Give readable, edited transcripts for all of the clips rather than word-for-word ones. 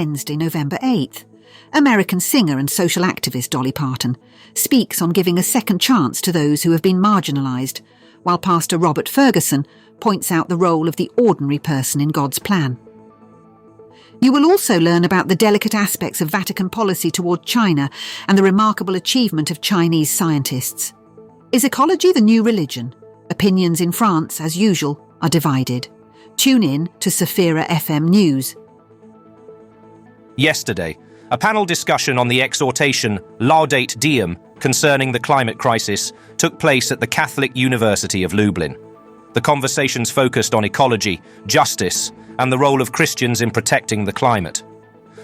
Wednesday, November 8th, American singer and social activist Dolly Parton speaks on giving a second chance to those who have been marginalised, while Pastor Robert Ferguson points out the role of the ordinary person in God's plan. You will also learn about the delicate aspects of Vatican policy toward China and the remarkable achievement of Chinese scientists. Is ecology the new religion? Opinions in France, as usual, are divided. Tune in to Safira FM News. Yesterday, a panel discussion on the exhortation Laudate Deum concerning the climate crisis took place at the Catholic University of Lublin. The conversations focused on ecology, justice, and the role of Christians in protecting the climate.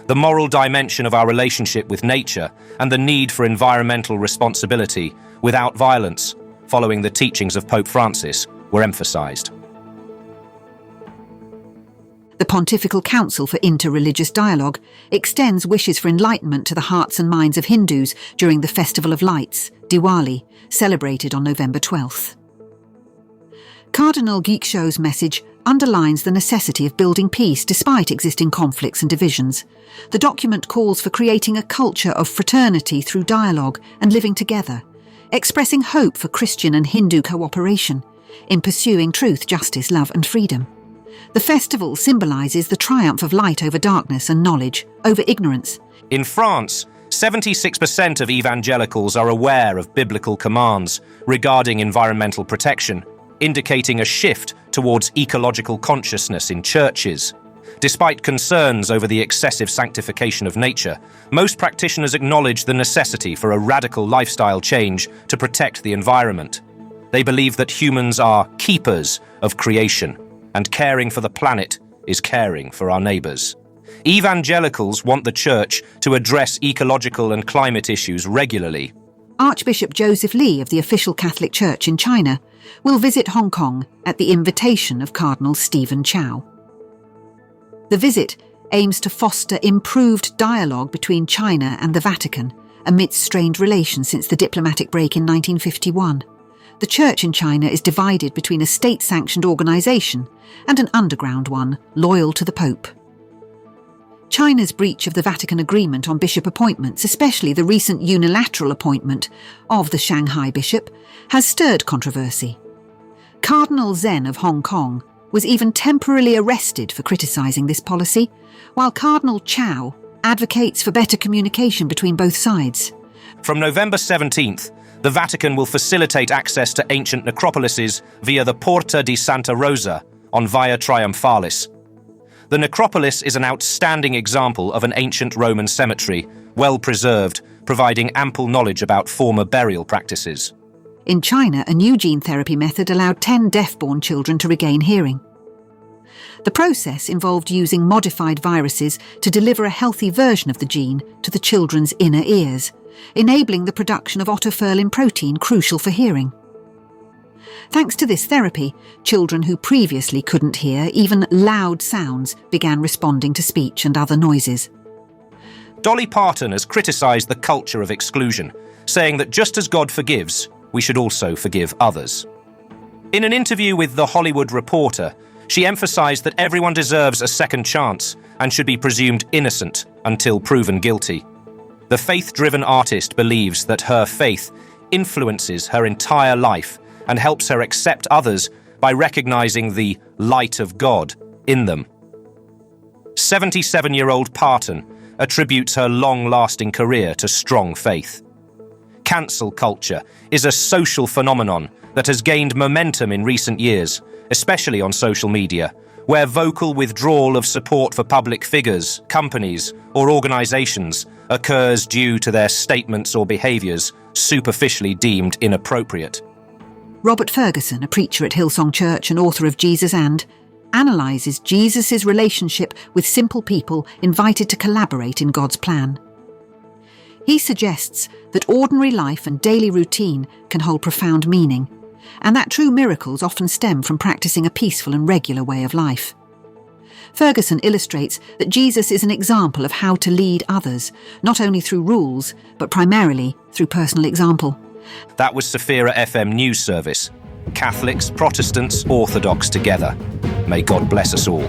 The moral dimension of our relationship with nature and the need for environmental responsibility without violence, following the teachings of Pope Francis, were emphasized. The Pontifical Council for Interreligious Dialogue extends wishes for enlightenment to the hearts and minds of Hindus during the Festival of Lights, Diwali, celebrated on November 12th. Cardinal Guichot's message underlines the necessity of building peace despite existing conflicts and divisions. The document calls for creating a culture of fraternity through dialogue and living together, expressing hope for Christian and Hindu cooperation in pursuing truth, justice, love and freedom. The festival symbolises the triumph of light over darkness and knowledge over ignorance. In France, 76% of evangelicals are aware of biblical commands regarding environmental protection, indicating a shift towards ecological consciousness in churches. Despite concerns over the excessive sanctification of nature, most practitioners acknowledge the necessity for a radical lifestyle change to protect the environment. They believe that humans are keepers of creation, and caring for the planet is caring for our neighbours. Evangelicals want the Church to address ecological and climate issues regularly. Archbishop Joseph Lee of the official Catholic Church in China will visit Hong Kong at the invitation of Cardinal Stephen Chow. The visit aims to foster improved dialogue between China and the Vatican amidst strained relations since the diplomatic break in 1951. The Church in China is divided between a state-sanctioned organisation and an underground one loyal to the Pope. China's breach of the Vatican Agreement on bishop appointments, especially the recent unilateral appointment of the Shanghai bishop, has stirred controversy. Cardinal Zen of Hong Kong was even temporarily arrested for criticising this policy, while Cardinal Chow advocates for better communication between both sides. From November 17th, the Vatican will facilitate access to ancient necropolises via the Porta di Santa Rosa on Via Triumphalis. The necropolis is an outstanding example of an ancient Roman cemetery, well preserved, providing ample knowledge about former burial practices. In China, a new gene therapy method allowed 10 deaf-born children to regain hearing. The process involved using modified viruses to deliver a healthy version of the gene to the children's inner ears, enabling the production of otoferlin protein crucial for hearing. Thanks to this therapy, children who previously couldn't hear even loud sounds began responding to speech and other noises. Dolly Parton has criticised the culture of exclusion, saying that just as God forgives, we should also forgive others. In an interview with The Hollywood Reporter, she emphasised that everyone deserves a second chance and should be presumed innocent until proven guilty. The faith-driven artist believes that her faith influences her entire life and helps her accept others by recognising the light of God in them. 77-year-old Parton attributes her long-lasting career to strong faith. Cancel culture is a social phenomenon that has gained momentum in recent years, especially on social media, where vocal withdrawal of support for public figures, companies, or organisations occurs due to their statements or behaviours superficially deemed inappropriate. Robert Ferguson, a preacher at Hillsong Church and author of Jesus and, analyses Jesus' relationship with simple people invited to collaborate in God's plan. He suggests that ordinary life and daily routine can hold profound meaning, and that true miracles often stem from practicing a peaceful and regular way of life. Ferguson illustrates that Jesus is an example of how to lead others, not only through rules, but primarily through personal example. That was Safira FM News Service. Catholics, Protestants, Orthodox together. May God bless us all.